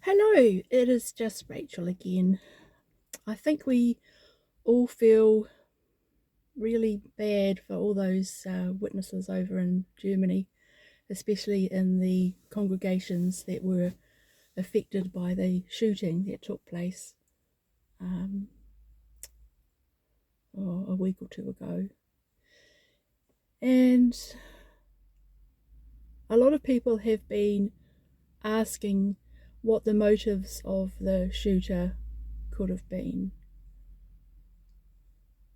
Hello, it is just Rachel again. I think we all feel really bad for all those witnesses over in Germany, especially in the congregations that were affected by the shooting that took place um, a week or two ago. And a lot of people have been asking what the motives of the shooter could have been.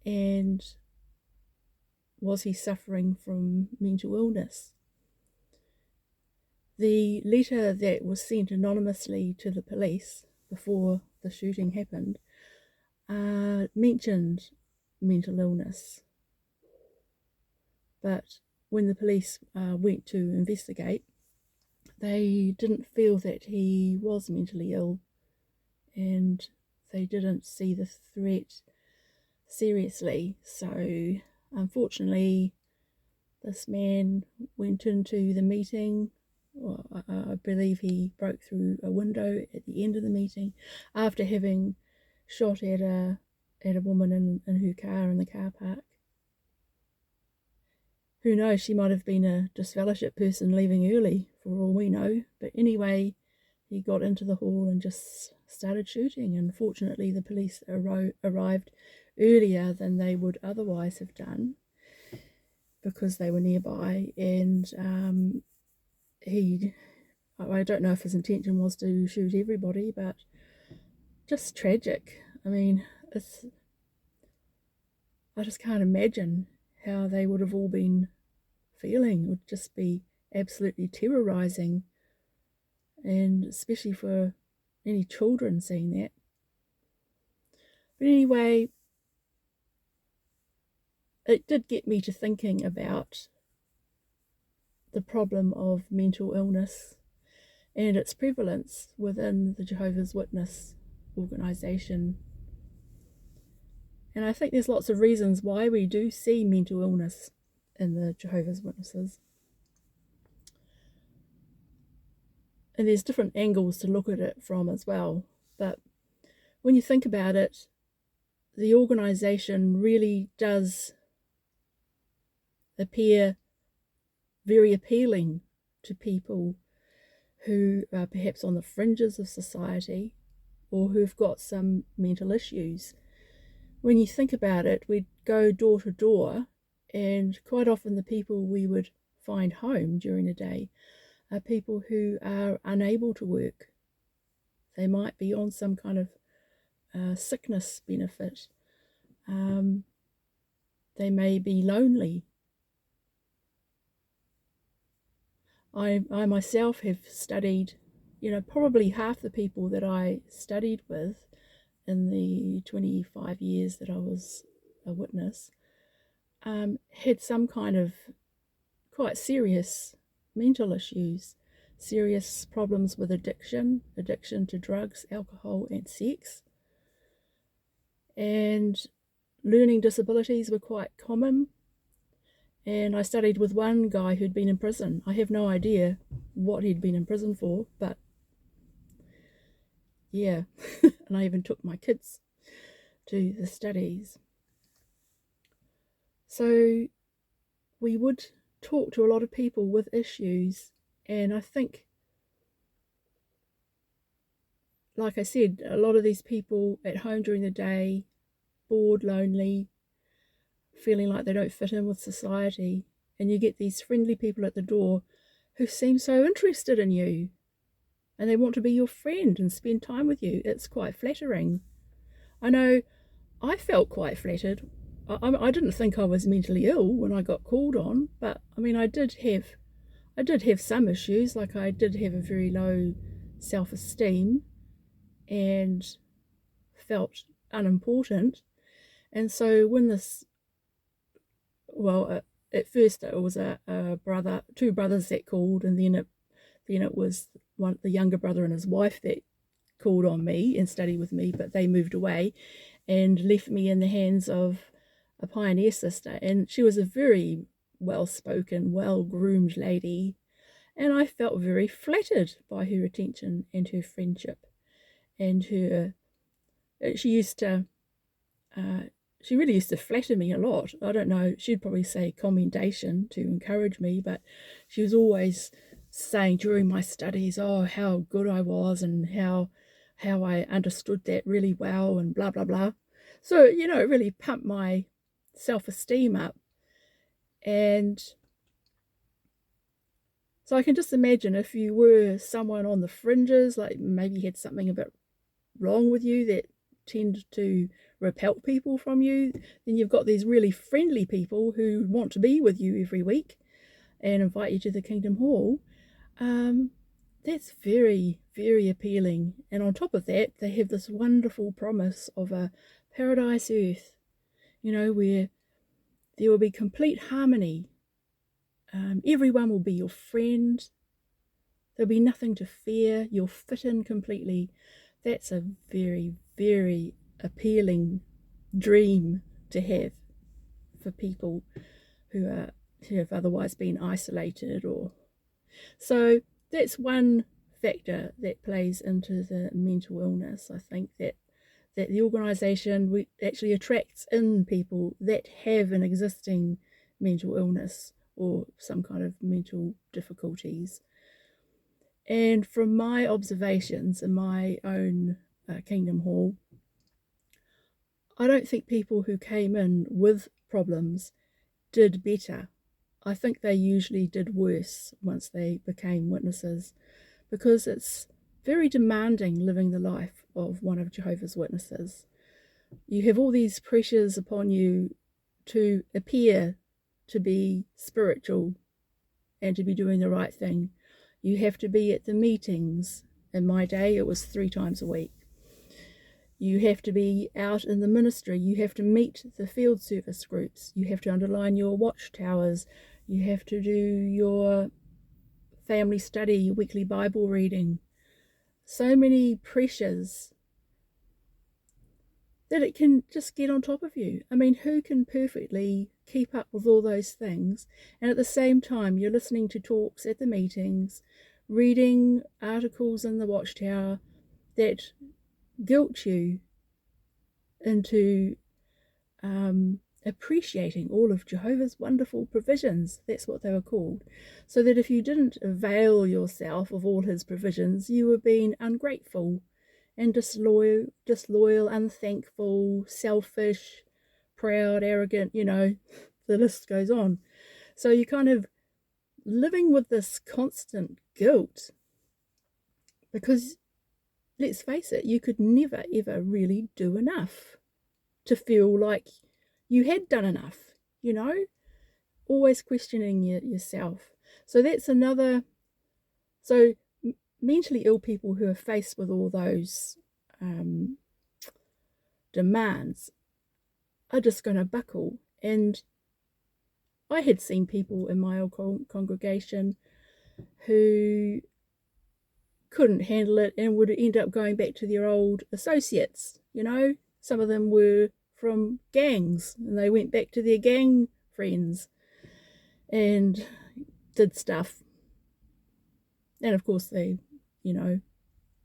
And was he suffering from mental illness? The letter that was sent anonymously to the police before the shooting happened mentioned mental illness. But when the police went to investigate, they didn't feel that he was mentally ill, and they didn't see the threat seriously. So unfortunately, this man went into the meeting. Well, I believe he broke through a window at the end of the meeting after having shot at a woman in her car in the car park. Who knows, she might have been a disfellowship person leaving early, for all we know. But anyway, he got into the hall and just started shooting. And fortunately, the police arrived earlier than they would otherwise have done because they were nearby. And I don't know if his intention was to shoot everybody, but just tragic. I mean, I just can't imagine how they would have all been feeling. It would just be absolutely terrorizing, and especially for any children seeing that. But anyway, it did get me to thinking about the problem of mental illness and its prevalence within the Jehovah's Witness organisation. And I think there's lots of reasons why we do see mental illness in the Jehovah's Witnesses. And there's different angles to look at it from as well. But when you think about it, the organisation really does appear very appealing to people who are perhaps on the fringes of society or who've got some mental issues. When you think about it, we'd go door to door, and quite often the people we would find home during the day are people who are unable to work. They might be on some kind of sickness benefit. They may be lonely. I myself have studied, probably half the people that I studied with in the 25 years that I was a witness had some kind of quite serious mental issues, serious problems with addiction to drugs, alcohol, and sex. And learning disabilities were quite common. And I studied with one guy who'd been in prison. I have no idea what he'd been in prison for, but yeah. And I even took my kids to the studies. So we would talk to a lot of people with issues, and I think, like I said, a lot of these people at home during the day, bored, lonely, feeling like they don't fit in with society, and you get these friendly people at the door who seem so interested in you and they want to be your friend and spend time with you. It's quite flattering. I know I felt quite flattered. I didn't think I was mentally ill when I got called on, but I mean, I did have some issues. Like, I did have a very low self-esteem and felt unimportant. And so when at first it was two brothers that called, and then it was the younger brother and his wife that called on me and studied with me, but they moved away and left me in the hands of a pioneer sister. And she was a very well-spoken, well-groomed lady, And I felt very flattered by her attention and her friendship and her. She used to. She really used to flatter me a lot. I don't know, she'd probably say commendation to encourage me, but she was always saying during my studies, oh, how good I was and how I understood that really well and blah, blah, blah. So, it really pumped my self-esteem up. And so I can just imagine if you were someone on the fringes, like maybe you had something a bit wrong with you that tend to repel people from you, then you've got these really friendly people who want to be with you every week and invite you to the Kingdom Hall. That's very, very appealing. And on top of that, they have this wonderful promise of a paradise earth, where there will be complete harmony. Everyone will be your friend. There'll be nothing to fear. You'll fit in completely. That's a very, very appealing dream to have for people who have otherwise been isolated. So that's one factor that plays into the mental illness. I think that the organisation actually attracts in people that have an existing mental illness or some kind of mental difficulties. And from my observations in my own Kingdom Hall, I don't think people who came in with problems did better. I think they usually did worse once they became witnesses, because it's very demanding living the life of one of Jehovah's Witnesses. You have all these pressures upon you to appear to be spiritual and to be doing the right thing. You have to be at the meetings. In my day, it was 3 times a week. You have to be out in the ministry. You have to meet the field service groups. You have to underline your watchtowers. You have to do your family study, your weekly Bible reading. So many pressures that it can just get on top of you. I mean, who can perfectly keep up with all those things? And at the same time, you're listening to talks at the meetings, reading articles in the watchtower that guilt you into appreciating all of Jehovah's wonderful provisions. That's what they were called. So that if you didn't avail yourself of all his provisions, you were being ungrateful and disloyal, unthankful, selfish, proud, arrogant, the list goes on. So you're kind of living with this constant guilt because, let's face it, you could never, ever really do enough to feel like you had done enough, always questioning yourself. So that's another. So mentally ill people who are faced with all those demands are just going to buckle. And I had seen people in my old congregation who couldn't handle it and would end up going back to their old associates. Some of them were from gangs and they went back to their gang friends and did stuff. And of course they,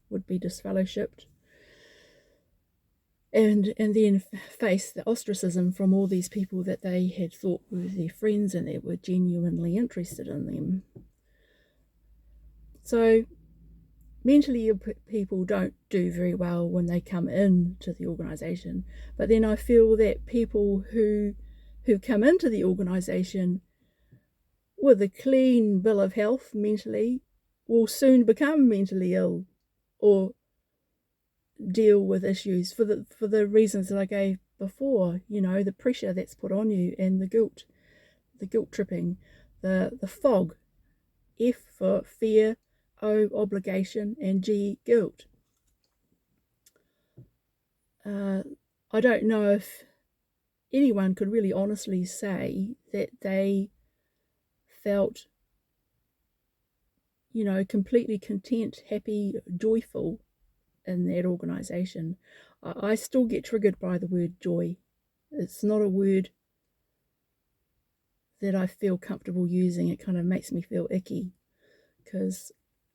would be disfellowshipped and then face the ostracism from all these people that they had thought were their friends and that were genuinely interested in them. So mentally ill people don't do very well when they come into the organisation, but then I feel that people who come into the organisation with a clean bill of health mentally will soon become mentally ill or deal with issues for the reasons that I gave before. The pressure that's put on you and the guilt tripping, the fog. F for fear, O obligation, and G guilt. I don't know if anyone could really honestly say that they felt completely content, happy, joyful in that organisation. I still get triggered by the word joy. It's not a word that I feel comfortable using. It kind of makes me feel icky. because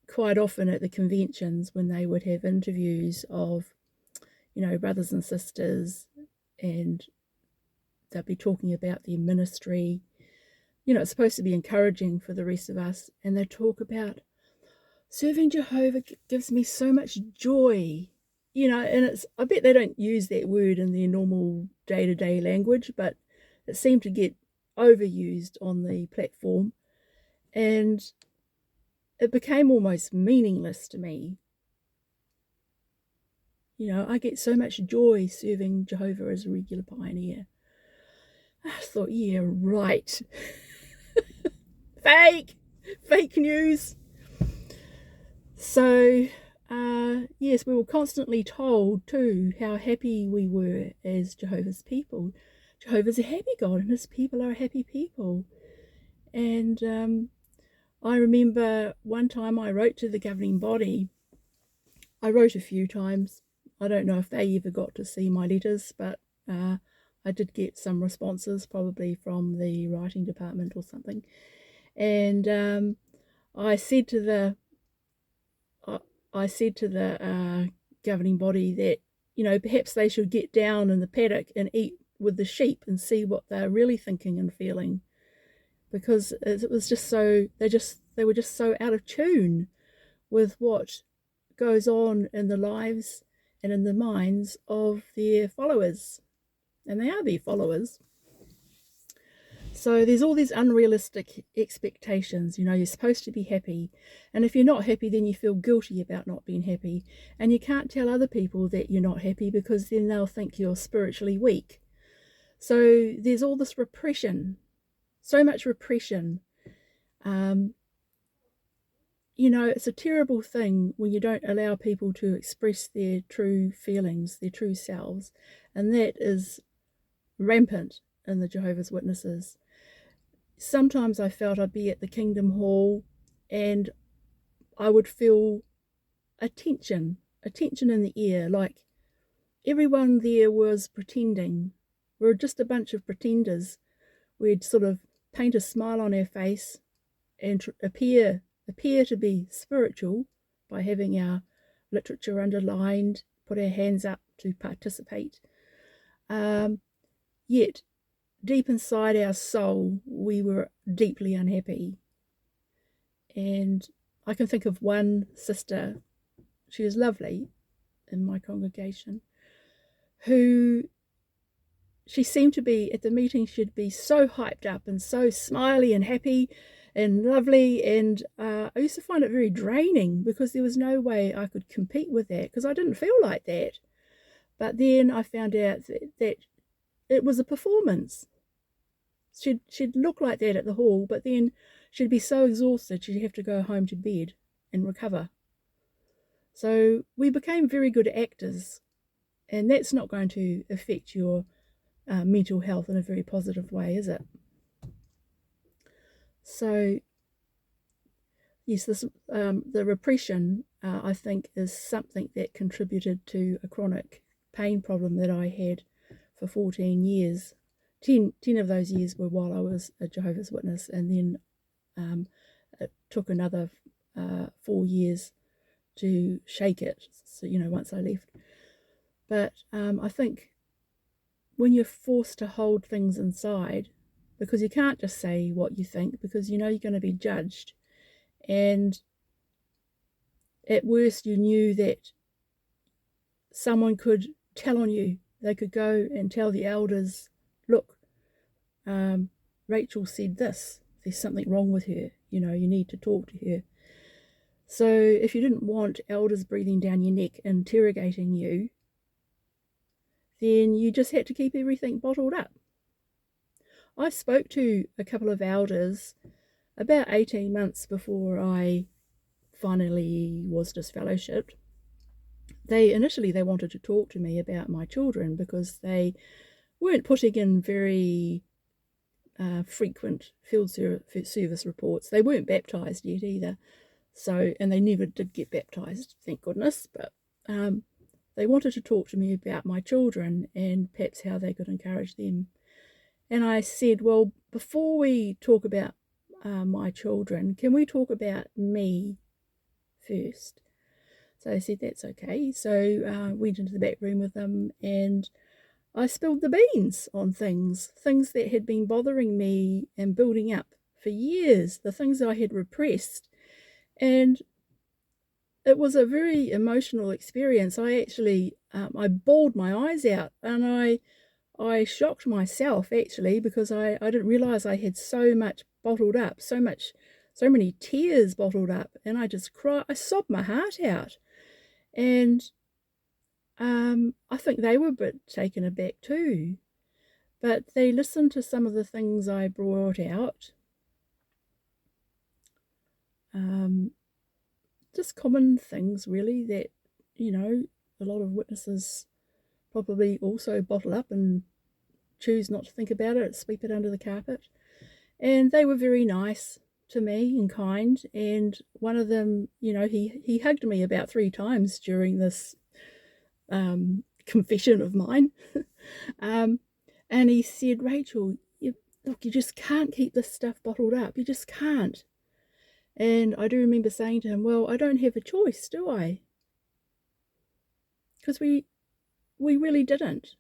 quite often at the conventions when they would have interviews of, brothers and sisters, and they'd be talking about their ministry, it's supposed to be encouraging for the rest of us, and they talk about serving Jehovah gives me so much joy, and I bet they don't use that word in their normal day-to-day language, but it seemed to get overused on the platform, and it became almost meaningless to me. I get so much joy serving Jehovah as a regular pioneer. I thought, yeah, right. Fake news. So, yes, we were constantly told too how happy we were as Jehovah's people. Jehovah's a happy God and his people are a happy people. And I remember one time I wrote to the governing body. I wrote a few times. I don't know if they ever got to see my letters, but I did get some responses, probably from the writing department or something. And I said to the governing body that, perhaps they should get down in the paddock and eat with the sheep and see what they're really thinking and feeling, because it was just so they were just so out of tune with what goes on in the lives and in the minds of their followers, and they are their followers. So there's all these unrealistic expectations. You're supposed to be happy, and if you're not happy, then you feel guilty about not being happy, and you can't tell other people that you're not happy because then they'll think you're spiritually weak. So there's all this repression, so much repression. It's a terrible thing when you don't allow people to express their true feelings, their true selves, and that is rampant in the Jehovah's Witnesses. Sometimes I felt I'd be at the Kingdom Hall and I would feel a tension in the air, like everyone there was pretending. We're just a bunch of pretenders. We'd sort of paint a smile on our face and appear to be spiritual by having our literature underlined, put our hands up to participate. Yet, deep inside our soul, we were deeply unhappy. And I can think of one sister, she was lovely in my congregation, who she seemed to be at the meeting, she'd be so hyped up and so smiley and happy and lovely, and I used to find it very draining because there was no way I could compete with that because I didn't feel like that. But then I found out that it was a performance. She'd look like that at the hall, but then she'd be so exhausted she'd have to go home to bed and recover. So we became very good actors, and that's not going to affect your mental health in a very positive way, is it? So yes, this the repression, I think, is something that contributed to a chronic pain problem that I had for 14 years. 10 of those years were while I was a Jehovah's Witness, and then it took another 4 years to shake it, so, once I left. But I think when you're forced to hold things inside, because you can't just say what you think, because you're going to be judged, and at worst you knew that someone could tell on you. They could go and tell the elders, look, Rachel said this, there's something wrong with her, you need to talk to her. So if you didn't want elders breathing down your neck, interrogating you, then you just had to keep everything bottled up. I spoke to a couple of elders about 18 months before I finally was disfellowshipped. Initially they wanted to talk to me about my children because they weren't putting in very frequent field service reports. They weren't baptised yet either, and they never did get baptised, thank goodness, but they wanted to talk to me about my children and perhaps how they could encourage them. And I said, well, before we talk about my children, can we talk about me first? So they said, that's okay. So went into the back room with them, and I spilled the beans on things that had been bothering me and building up for years, the things that I had repressed. And it was a very emotional experience. I actually, I bawled my eyes out, and I shocked myself actually, because I didn't realize I had so much bottled up, so many tears bottled up, and I just cried. I sobbed my heart out. And I think they were a bit taken aback too. But they listened to some of the things I brought out. Just common things, really, that, a lot of witnesses probably also bottle up and choose not to think about it, sweep it under the carpet. And they were very nice to me and kind. And one of them, he hugged me about 3 times during this confession of mine. And he said, Rachel, look, you just can't keep this stuff bottled up. You just can't. And I do remember saying to him, well, I don't have a choice, do I? Because we really didn't.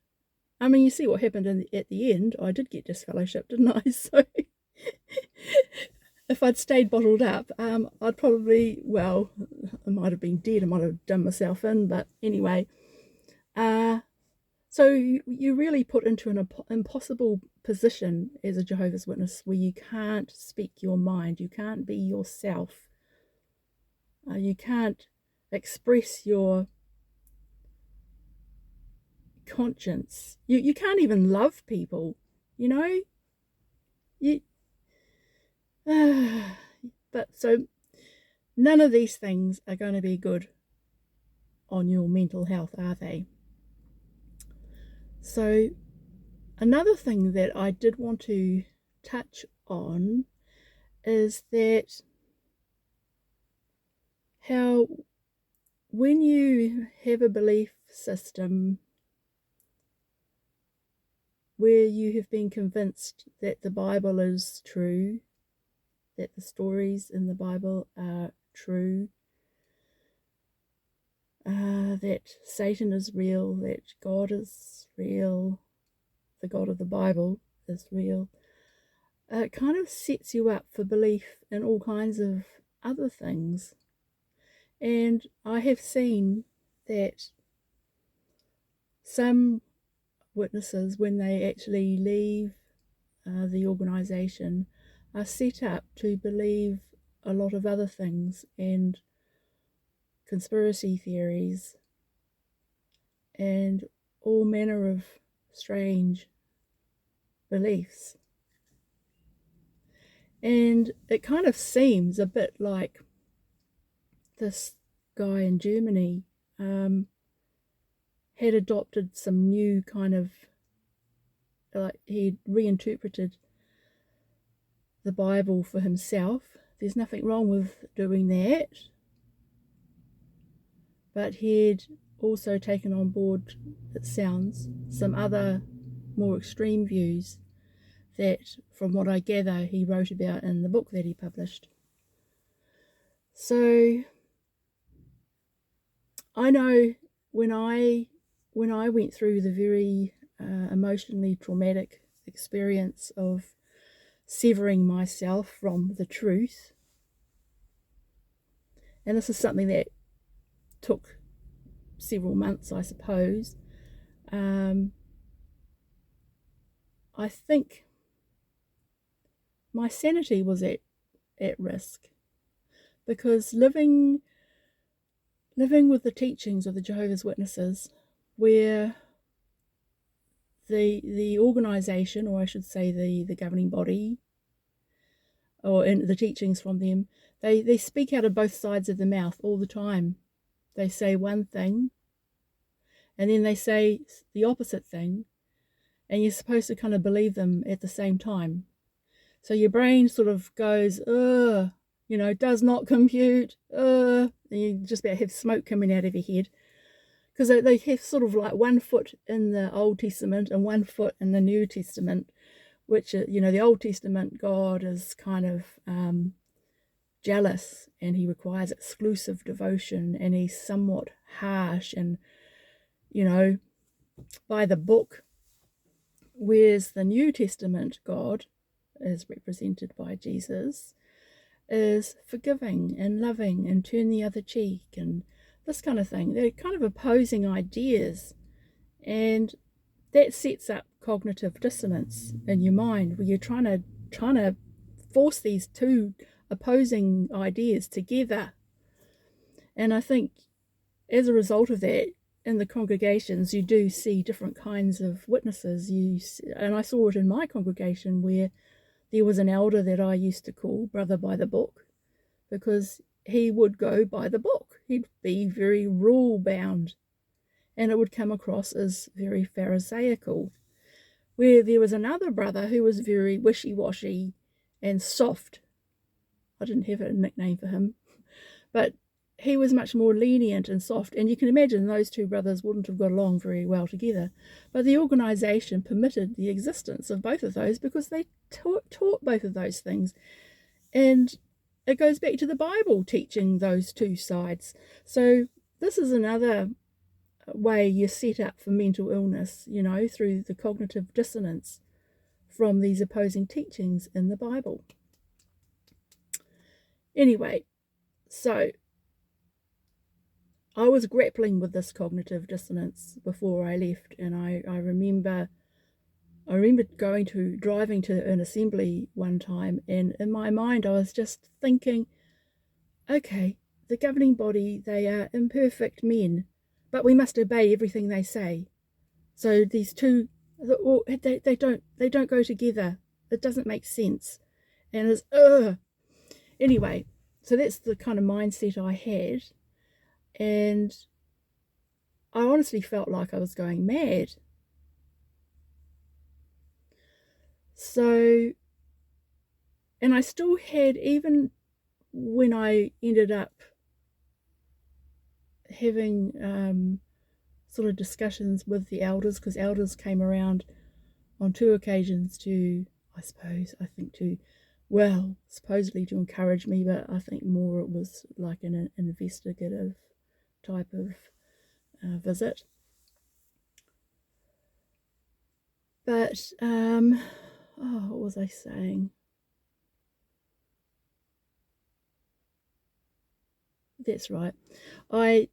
I mean, you see what happened at the end. I did get disfellowship, didn't I? So if I'd stayed bottled up, I'd probably, well, I might have been dead. I might have done myself in. But anyway, so you really put into an impossible position as a Jehovah's Witness, where you can't speak your mind, you can't be yourself, you can't express your conscience, you can't even love people, but so none of these things are going to be good on your mental health, are they? So another thing that I did want to touch on is that how when you have a belief system where you have been convinced that the Bible is true, that the stories in the Bible are true, that Satan is real, that God is real, the God of the Bible is real, it kind of sets you up for belief in all kinds of other things. And I have seen that some witnesses, when they actually leave the organisation, are set up to believe a lot of other things and conspiracy theories and all manner of strange beliefs. And it kind of seems a bit like this guy in Germany had adopted some new kind of, like, he'd reinterpreted the Bible for himself. There's nothing wrong with doing that. But he'd also taken on board, it sounds, some other more extreme views that, from what I gather, he wrote about in the book that he published. So I know when I went through the very emotionally traumatic experience of severing myself from the truth, and this is something that took several months, I suppose, I think my sanity was at risk, because living with the teachings of the Jehovah's Witnesses, where the organisation, or I should say the governing body, or in the teachings from them, they speak out of both sides of the mouth all the time. They say one thing, and then they say the opposite thing, and you're supposed to kind of believe them at the same time. So your brain sort of goes, does not compute, and you just about have smoke coming out of your head, because they have sort of like one foot in the Old Testament and one foot in the New Testament, which, the Old Testament God is kind of jealous, and he requires exclusive devotion, and he's somewhat harsh and, by the book. Whereas the New Testament God, as represented by Jesus, is forgiving and loving and turn the other cheek and this kind of thing. They're kind of opposing ideas, and that sets up cognitive dissonance in your mind, where you're trying to force these two opposing ideas together. And I think as a result of that, in the congregations, you do see different kinds of witnesses. And I saw it in my congregation, where there was an elder that I used to call Brother by the Book, because he would go by the book. He'd be very rule bound, and it would come across as very Pharisaical. Where there was another brother who was very wishy-washy and soft. I didn't have a nickname for him, but he was much more lenient and soft, and you can imagine those two brothers wouldn't have got along very well together. But the organisation permitted the existence of both of those, because they taught both of those things. And it goes back to the Bible teaching those two sides. So this is another way you're set up for mental illness, through the cognitive dissonance from these opposing teachings in the Bible. Anyway, so I was grappling with this cognitive dissonance before I left, and I remember driving to an assembly one time, and in my mind I was just thinking, okay, the governing body, they are imperfect men, but we must obey everything they say. So these two, they don't go together. It doesn't make sense, and it's anyway. So that's the kind of mindset I had, and I honestly felt like I was going mad. So, and I still had, even when I ended up having sort of discussions with the elders, because elders came around on two occasions to, supposedly to encourage me, but I think more it was like an investigative type of visit. But what was I saying? That's right. I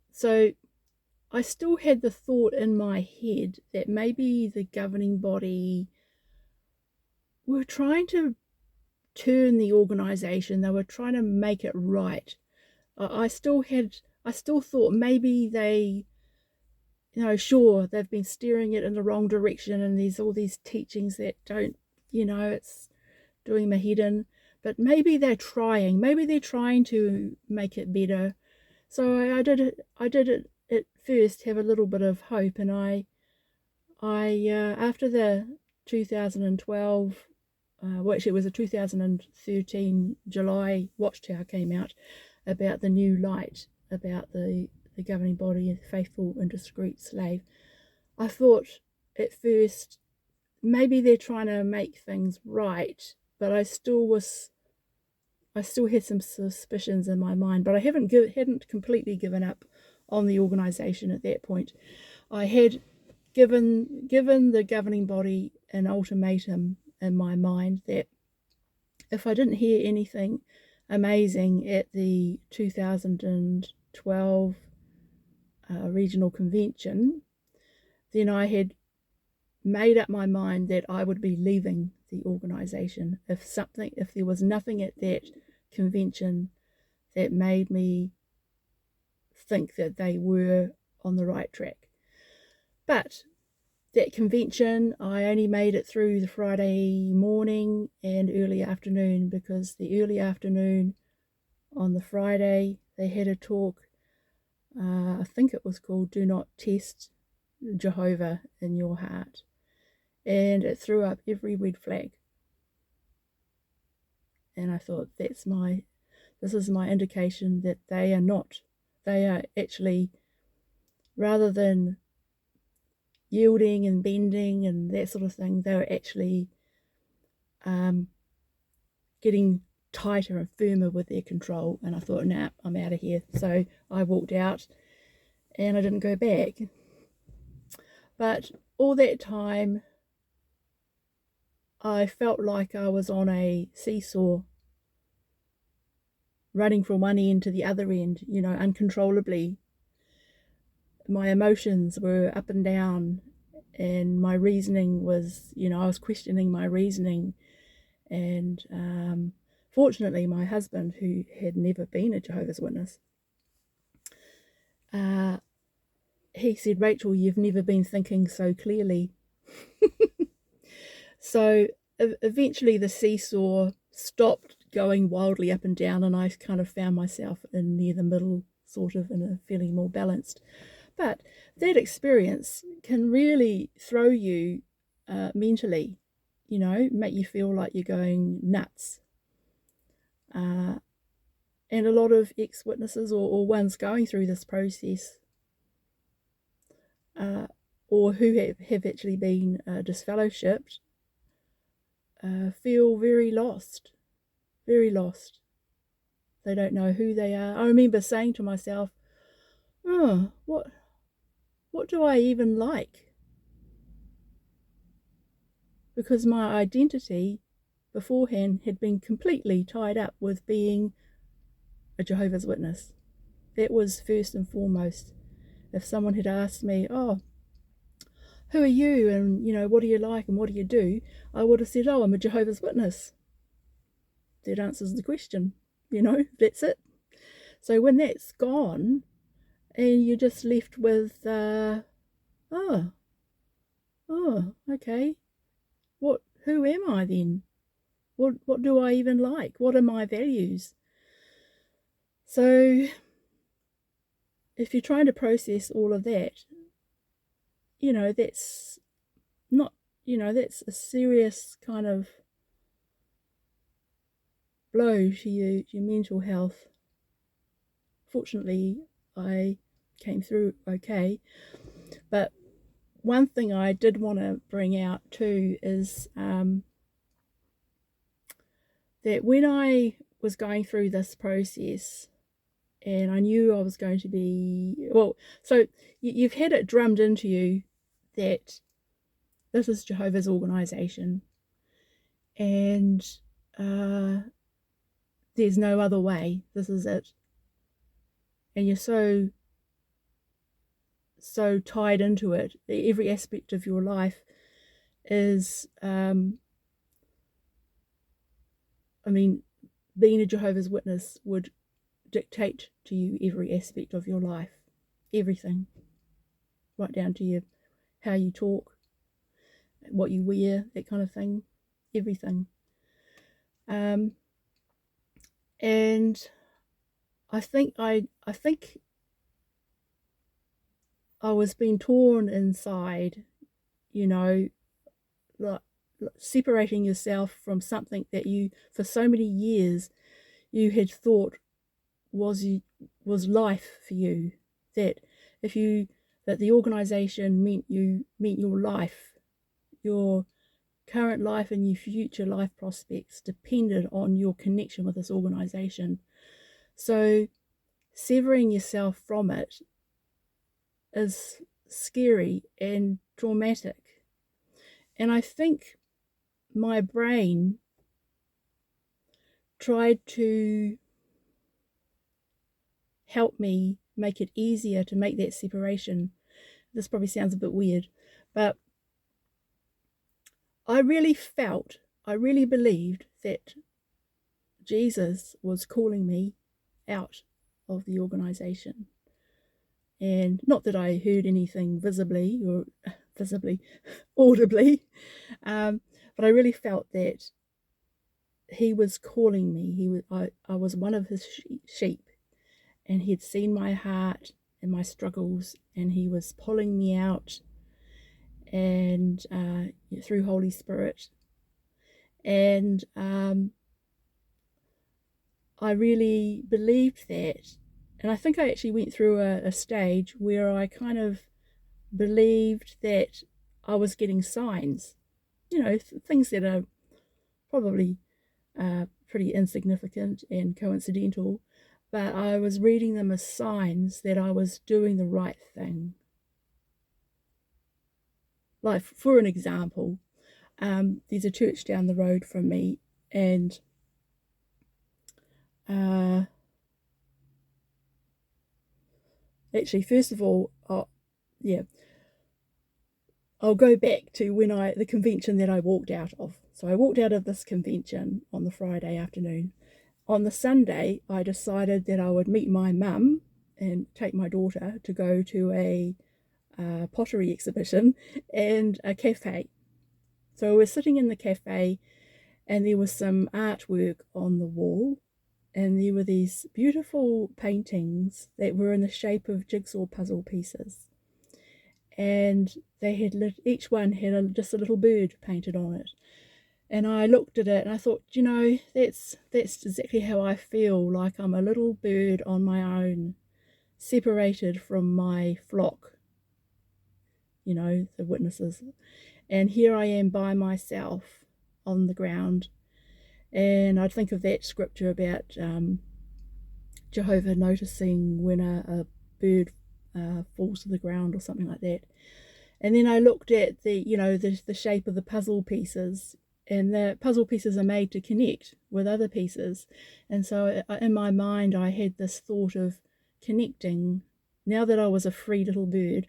still had the thought in my head that maybe the governing body were trying to turn the organisation. They were trying to make it right. I still thought maybe they, sure, they've been steering it in the wrong direction, and there's all these teachings that don't, it's doing my head in. But maybe they're trying to make it better. So I did it at first, have a little bit of hope, and I after the 2012, actually it was a 2013 July Watchtower came out about the new light, about the governing body, faithful and discreet slave. I thought at first maybe they're trying to make things right, but I still had some suspicions in my mind, but I hadn't completely given up on the organisation at that point. I had given the governing body an ultimatum in my mind that if I didn't hear anything amazing at the 2012 regional convention, then I had made up my mind that I would be leaving the organisation if there was nothing at that convention that made me think that they were on the right track. But that convention, I only made it through the Friday morning and early afternoon, because the early afternoon on the Friday they had a talk, I think it was called Do Not Test Jehovah in Your Heart, and it threw up every red flag. And I thought, this is my indication that they are actually, rather than yielding and bending and that sort of thing, they were actually getting tighter and firmer with their control. And I thought, nah, I'm out of here. So I walked out and I didn't go back. But all that time, I felt like I was on a seesaw, running from one end to the other end, uncontrollably. My emotions were up and down, and my reasoning was, I was questioning my reasoning. And fortunately, my husband, who had never been a Jehovah's Witness, he said, "Rachel, you've never been thinking so clearly." So eventually the seesaw stopped going wildly up and down, and I kind of found myself in near the middle, sort of, in a feeling more balanced. But that experience can really throw you mentally, make you feel like you're going nuts. And a lot of ex-witnesses or ones going through this process, or who have actually been disfellowshipped, feel very lost, very lost. They don't know who they are. I remember saying to myself, oh, what do I even like? Because my identity beforehand had been completely tied up with being a Jehovah's Witness. That was first and foremost. If someone had asked me, oh, who are you, and what do you like and what do you do, I would have said, oh, I'm a Jehovah's Witness. That answers the question. That's it. So when that's gone and you're just left with oh, okay, who am I then? What do I even like? What are my values? So if you're trying to process all of that, that's not, that's a serious kind of blow to your mental health. Fortunately, I came through okay. But one thing I did want to bring out too is that when I was going through this process, and I knew I was going to be, so you've had it drummed into you that this is Jehovah's organisation, and there's no other way. This is it. And you're so tied into it. Every aspect of your life is, being a Jehovah's Witness would dictate to you every aspect of your life. Everything. Right down to how you talk, what you wear, that kind of thing. Everything. And I think I was being torn inside, like separating yourself from something that you, for so many years, you had thought was life for you. That that the organisation meant your life, your current life and your future life prospects depended on your connection with this organisation. So severing yourself from it is scary and traumatic. And I think my brain tried to help me make it easier to make that separation. This probably sounds a bit weird, but I really believed that Jesus was calling me out of the organisation. And not that I heard anything visibly, audibly, but I really felt that he was calling me. I was one of his sheep, and he had seen my heart and my struggles, and he was pulling me out, and through Holy Spirit. And I really believed that. And I think I actually went through a stage where I kind of believed that I was getting signs, things that are probably pretty insignificant and coincidental, but I was reading them as signs that I was doing the right thing. Like, for an example, there's a church down the road from me, and actually, first of all, I'll go back to the convention that I walked out of. So I walked out of this convention on the Friday afternoon. On the Sunday, I decided that I would meet my mum and take my daughter to go to a pottery exhibition and a cafe. So we're sitting in the cafe, and there was some artwork on the wall, and there were these beautiful paintings that were in the shape of jigsaw puzzle pieces. And they had each one had just a little bird painted on it. And I looked at it and I thought, that's exactly how I feel, like I'm a little bird on my own, separated from my flock, the witnesses. And here I am by myself on the ground. And I'd think of that scripture about Jehovah noticing when a bird falls to the ground or something like that. And then I looked at the shape of the puzzle pieces, and the puzzle pieces are made to connect with other pieces. And so in my mind, I had this thought of connecting. Now that I was a free little bird,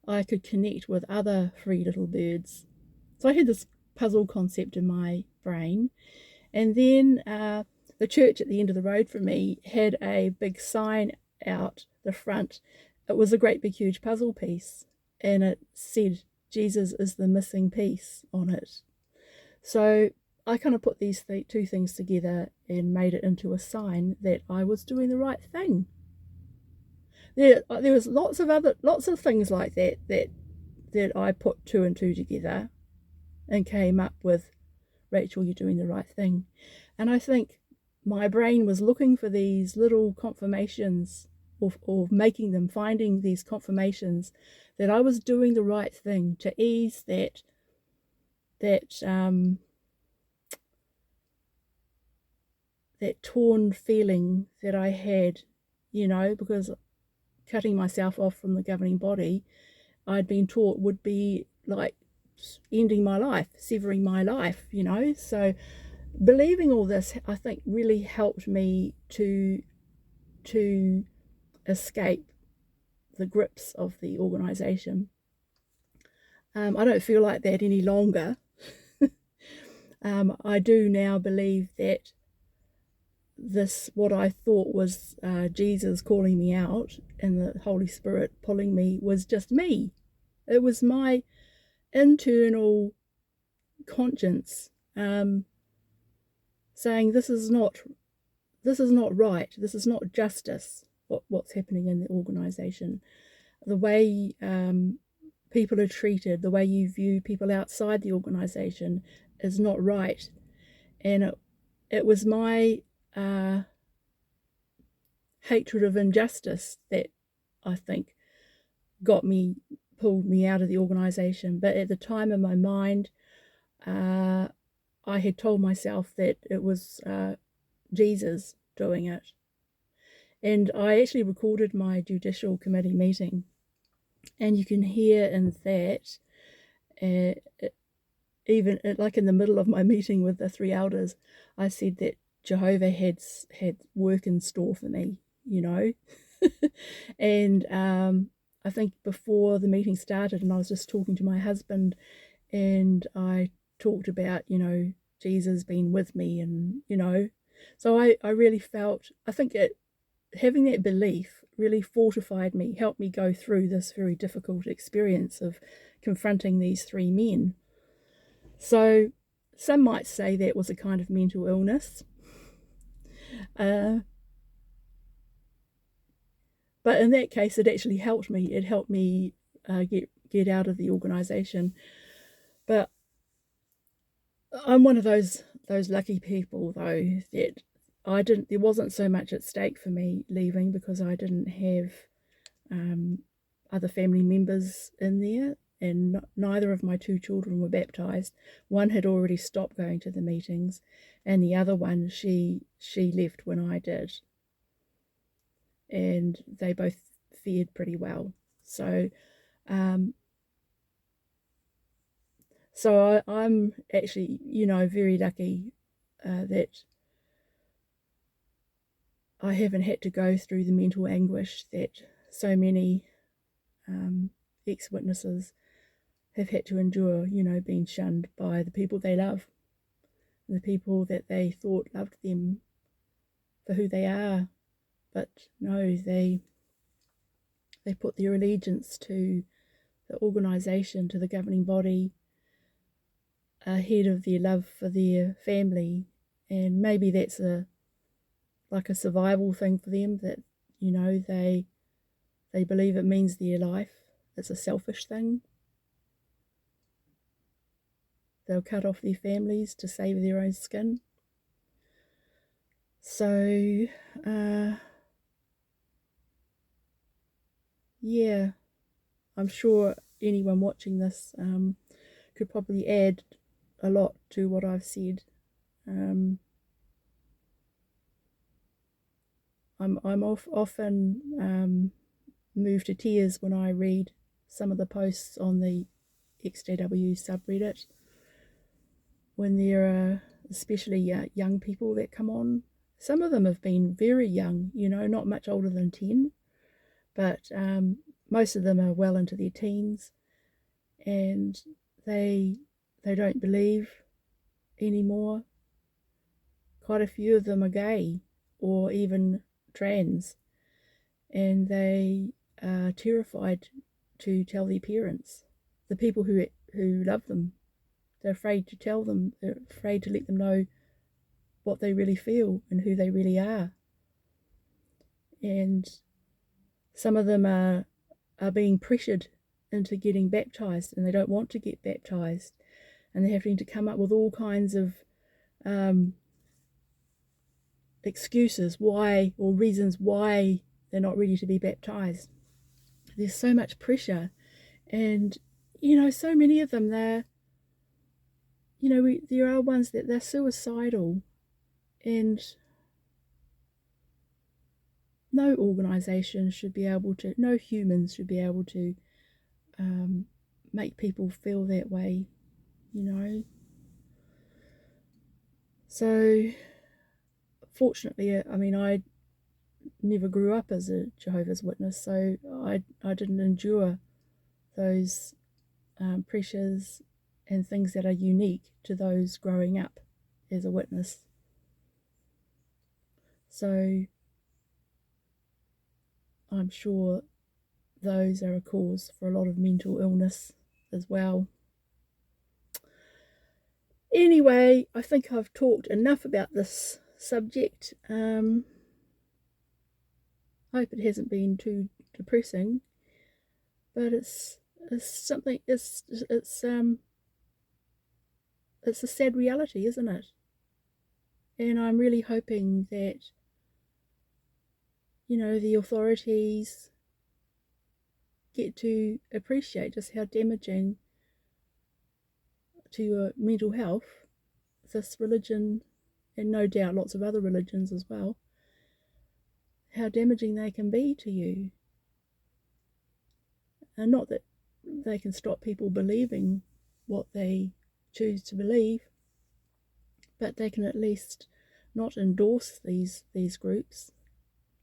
I could connect with other free little birds. So I had this puzzle concept in my brain. And then the church at the end of the road from me had a big sign out the front. It was a great big huge puzzle piece, and it said, "Jesus is the missing piece" on it. So I kind of put these two things together and made it into a sign that I was doing the right thing. There was lots of things like that I put two and two together and came up with, Rachel, you're doing the right thing. And I think my brain was looking for these little confirmations, or making them, finding these confirmations that I was doing the right thing to ease that torn feeling that I had, because cutting myself off from the governing body, I'd been taught would be like ending my life, severing my life, So believing all this, I think, really helped me to escape the grips of the organisation. I don't feel like that any longer. I do now believe that what I thought was Jesus calling me out and the Holy Spirit pulling me was just me. It was my internal conscience saying this is not right, this is not justice, what's happening in the organisation. The way people are treated, the way you view people outside the organisation is not right. And it was my hatred of injustice that I think pulled me out of the organisation. But at the time in my mind, I had told myself that it was Jesus doing it. And I actually recorded my judicial committee meeting, and you can hear in that, even like in the middle of my meeting with the three elders, I said that Jehovah had work in store for me, And I think before the meeting started, and I was just talking to my husband, and I talked about, Jesus being with me, and, so I really felt, I think having that belief really fortified me, helped me go through this very difficult experience of confronting these three men. So some might say that was a kind of mental illness. But in that case, it actually helped me. It helped me get out of the organisation. But I'm one of those lucky people, though, that there wasn't so much at stake for me leaving, because I didn't have other family members in there. and neither of my two children were baptized. One had already stopped going to the meetings, and the other one, she left when I did, and they both fared pretty well. So I'm actually, very lucky that I haven't had to go through the mental anguish that so many ex-witnesses have had to endure, being shunned by the people they love, the people that they thought loved them for who they are. But no, they put their allegiance to the organisation, to the governing body, ahead of their love for their family. And maybe that's like a survival thing for them, that they believe it means their life. It's a selfish thing. They'll cut off their families to save their own skin. So yeah, I'm sure anyone watching this could probably add a lot to what I've said. I'm often moved to tears when I read some of the posts on the XJW subreddit, when there are especially young people that come on. Some of them have been very young, not much older than 10, but most of them are well into their teens, and they don't believe anymore. Quite a few of them are gay or even trans, and they are terrified to tell their parents, the people who love them. They're afraid to tell them. They're afraid to let them know what they really feel and who they really are. And some of them are being pressured into getting baptized, and they don't want to get baptized, and they're having to come up with all kinds of excuses why, or reasons why they're not ready to be baptized. There's so much pressure, and so many of them, there are ones that they're suicidal, and no organisation should be able to, no humans should be able to make people feel that way, So fortunately, I never grew up as a Jehovah's Witness, so I didn't endure those pressures and things that are unique to those growing up as a witness. So I'm sure those are a cause for a lot of mental illness as well. Anyway, I think I've talked enough about this subject. I hope it hasn't been too depressing, but it's something. It's a sad reality, isn't it? And I'm really hoping that the authorities get to appreciate just how damaging to your mental health this religion, and no doubt lots of other religions as well, how damaging they can be to you. And not that they can stop people believing what they choose to believe, but they can at least not endorse these groups,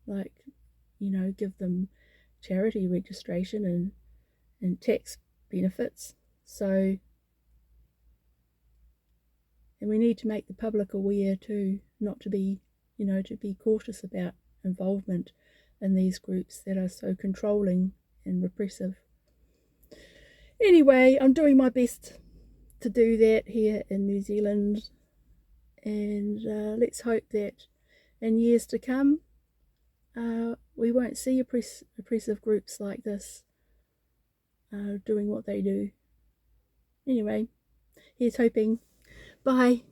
like give them charity registration and tax benefits. So, and we need to make the public aware too, not to be, to be cautious about involvement in these groups that are so controlling and repressive. Anyway, I'm doing my best to do that here in New Zealand, and let's hope that in years to come we won't see oppressive groups like this doing what they do. Anyway, here's hoping. Bye.